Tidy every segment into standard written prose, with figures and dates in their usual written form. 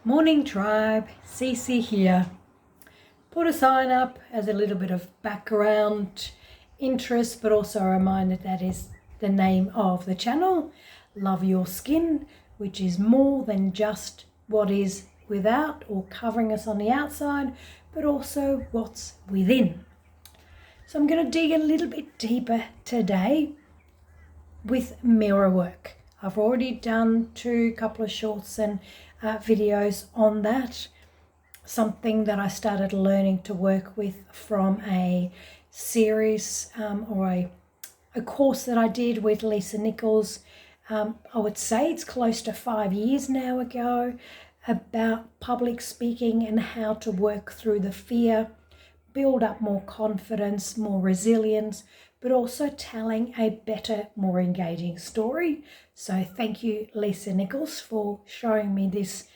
Morning tribe, Cece here. Put a sign up as a little bit of background interest, but also a reminder that is the name of the channel. Love your skin, which is more than just what is without or covering us on the outside, but also what's within. So I'm going to dig a little bit deeper today with mirror work. I've already done a couple of shorts and videos on that. Something that I started learning to work with from a series or a course that I did with Lisa Nichols. I would say it's close to 5 years now ago, about public speaking and how to work through the fear, build up more confidence, more resilience, but also telling a better, more engaging story. So thank you, Lisa Nichols, for showing me this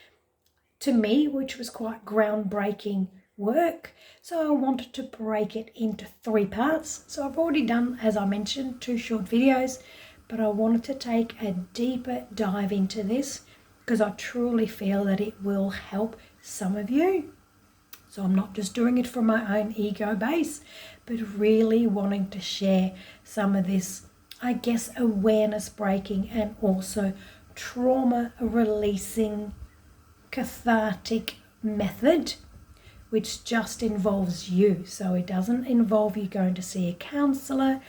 to me, which was quite groundbreaking work. So I wanted to break it into 3 parts. So I've already done, as I mentioned, 2 short videos, but I wanted to take a deeper dive into this because I truly feel that it will help some of you. So I'm not just doing it from my own ego base, but really wanting to share some of this, I guess, awareness breaking and also trauma releasing cathartic method, which just involves you. So it doesn't involve you going to see a counselor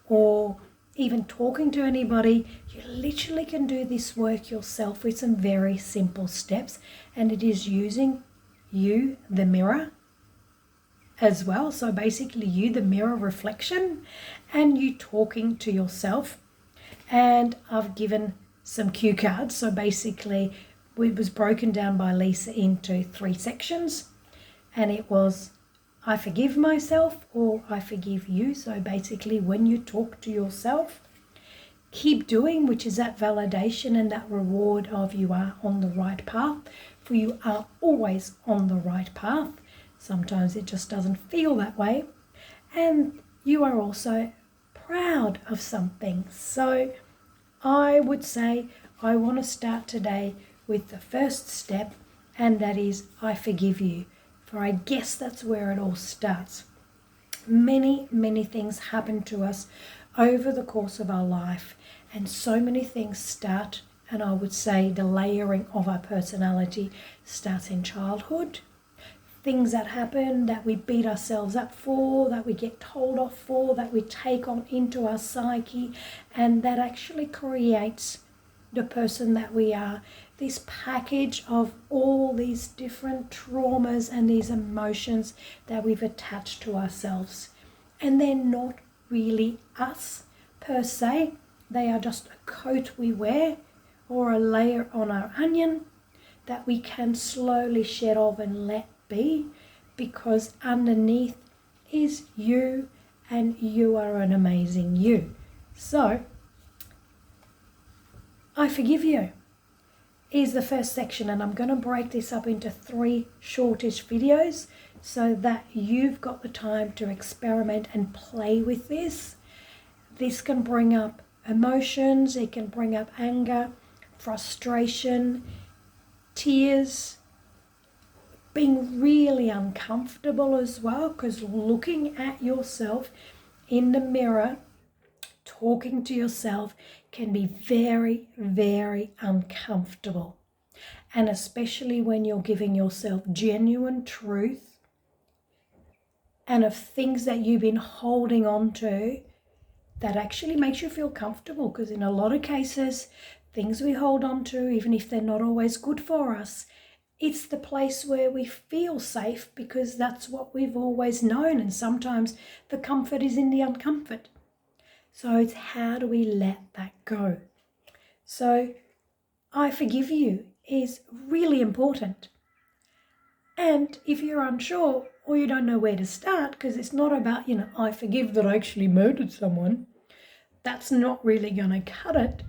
or even talking to anybody. You literally can do this work yourself with some very simple steps, and it is using you, the mirror, as well. So basically you, the mirror reflection, and you talking to yourself. And I've given some cue cards. So basically it was broken down by Lisa into 3 sections, and it was I forgive myself or I forgive you. So basically when you talk to yourself, keep doing, which is that validation and that reward of you are on the right path, for you are always on the right path. Sometimes it just doesn't feel that way. And you are also proud of something. So I would say I want to start today with the first step, and that is I forgive you. For I guess that's where it all starts. Many things happen to us over the course of our life, and so many things start, and I would say the layering of our personality starts in childhood. Things that happen that we beat ourselves up for, that we get told off for, that we take on into our psyche, and that actually creates the person that we are. This package of all these different traumas and these emotions that we've attached to ourselves. And they're not really us per se. They are just a coat we wear or a layer on our onion that we can slowly shed off and let be, because underneath is you, and you are an amazing you. So I forgive you is the first section, and I'm going to break this up into 3 shortish videos so that you've got the time to experiment and play with this. This can bring up emotions, it can bring up anger, frustration, tears, being really uncomfortable as well, because looking at yourself in the mirror, talking to yourself can be very uncomfortable. And especially when you're giving yourself genuine truth and of things that you've been holding on to that actually makes you feel comfortable, because in a lot of cases, things we hold on to, even if they're not always good for us, it's the place where we feel safe because that's what we've always known. And sometimes the comfort is in the uncomfort. So it's how do we let that go? So I forgive you is really important. And if you're unsure or you don't know where to start, because it's not about, I forgive that I actually murdered someone, that's not really going to cut it.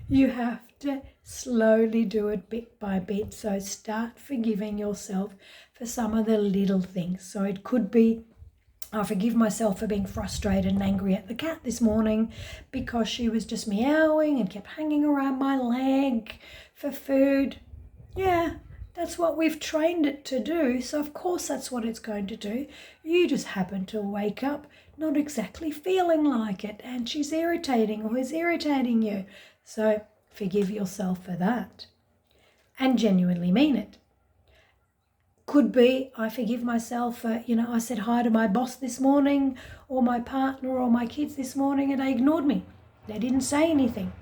You have to slowly do it bit by bit. So start forgiving yourself for some of the little things. So it could be, I forgive myself for being frustrated and angry at the cat this morning because she was just meowing and kept hanging around my leg for food. Yeah, That's what we've trained it to do, so of course that's what it's going to do. You just happen to wake up not exactly feeling like it, and she's irritating or he's irritating you. So forgive yourself for that and genuinely mean it. Could be, I forgive myself for, I said hi to my boss this morning or my partner or my kids this morning and they ignored me. They didn't say anything.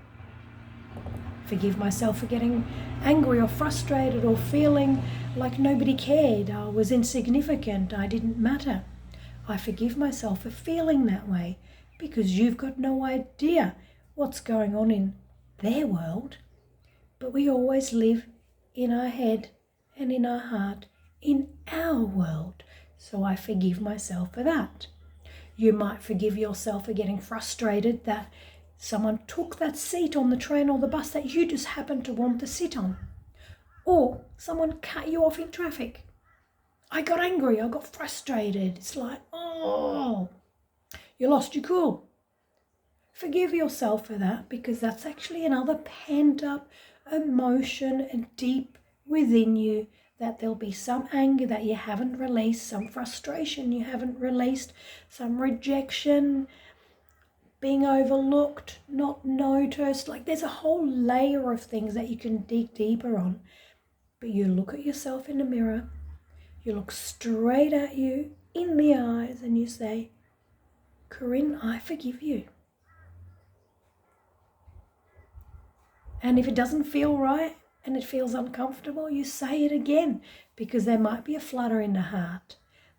Forgive myself for getting angry or frustrated or feeling like nobody cared, I was insignificant, I didn't matter. I forgive myself for feeling that way because you've got no idea what's going on in their world. But we always live in our head and in our heart in our world. So I forgive myself for that. You might forgive yourself for getting frustrated that someone took that seat on the train or the bus that you just happened to want to sit on. Or someone cut you off in traffic. I got angry, I got frustrated. It's like, oh, you lost your cool. Forgive yourself for that because that's actually another pent up emotion and deep within you, that there'll be some anger that you haven't released, some frustration you haven't released, some rejection, being overlooked, not noticed. Like there's a whole layer of things that you can dig deeper on. But you look at yourself in the mirror, you look straight at you in the eyes and you say, Corinne, I forgive you. And if it doesn't feel right and it feels uncomfortable, you say it again, because there might be a flutter in the heart.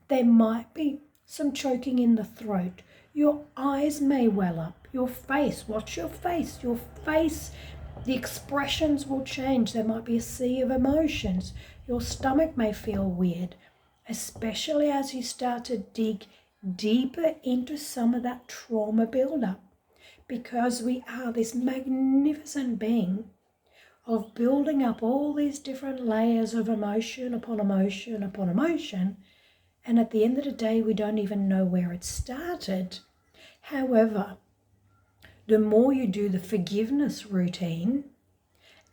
There might be some choking in the throat. Your eyes may well up. Your face, watch your face. Your face, the expressions will change. There might be a sea of emotions. Your stomach may feel weird, especially as you start to dig deeper into some of that trauma buildup, because we are this magnificent being of building up all these different layers of emotion upon emotion upon emotion. And at the end of the day, we don't even know where it started. However, the more you do the forgiveness routine,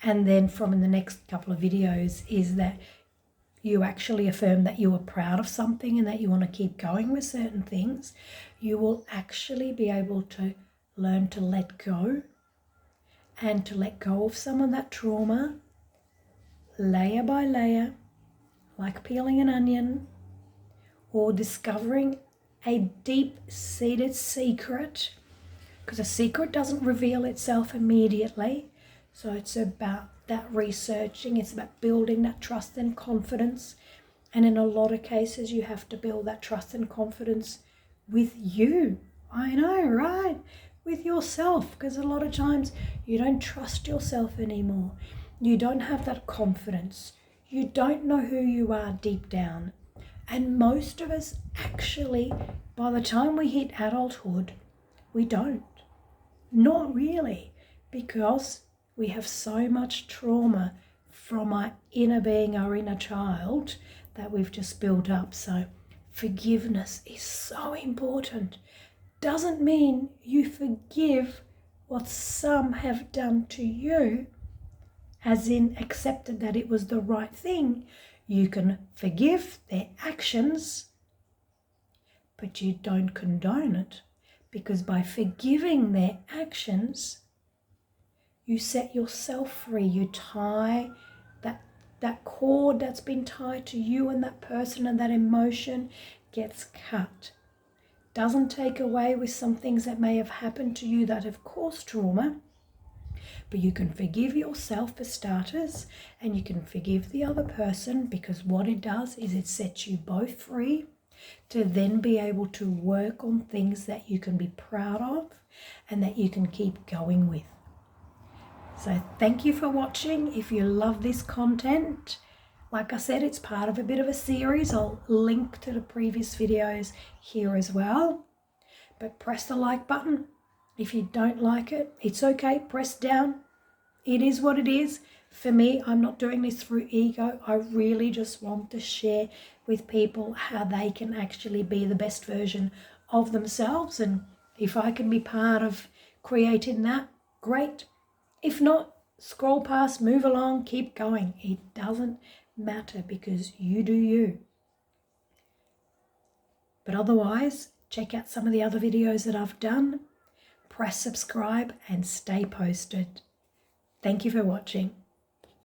and then from the next couple of videos is that you actually affirm that you are proud of something and that you want to keep going with certain things, you will actually be able to learn to let go and to let go of some of that trauma layer by layer, like peeling an onion, or discovering a deep-seated secret, because a secret doesn't reveal itself immediately. So it's about that researching, it's about building that trust and confidence. And in a lot of cases, you have to build that trust and confidence with you. I know, right? With yourself, because a lot of times you don't trust yourself anymore. You don't have that confidence. You don't know who you are deep down. And most of us actually, by the time we hit adulthood, we don't. Not really, because we have so much trauma from our inner being, our inner child, that we've just built up. So forgiveness is so important. Doesn't mean you forgive what some have done to you, as in accepted that it was the right thing. You can forgive their actions, but you don't condone it, because by forgiving their actions, you set yourself free. You tie that cord that's been tied to you and that person, and that emotion gets cut. Doesn't take away with some things that may have happened to you that have caused trauma, but you can forgive yourself for starters, and you can forgive the other person, because what it does is it sets you both free to then be able to work on things that you can be proud of and that you can keep going with. So thank you for watching. If you love this content, like I said, it's part of a bit of a series. I'll link to the previous videos here as well. But press the like button. If you don't like it, it's okay. Press down. It is what it is. For me, I'm not doing this through ego. I really just want to share with people how they can actually be the best version of themselves. And if I can be part of creating that, great. If not, scroll past, move along, keep going. It doesn't matter because you do you. But otherwise, check out some of the other videos that I've done. Press subscribe and stay posted. Thank you for watching.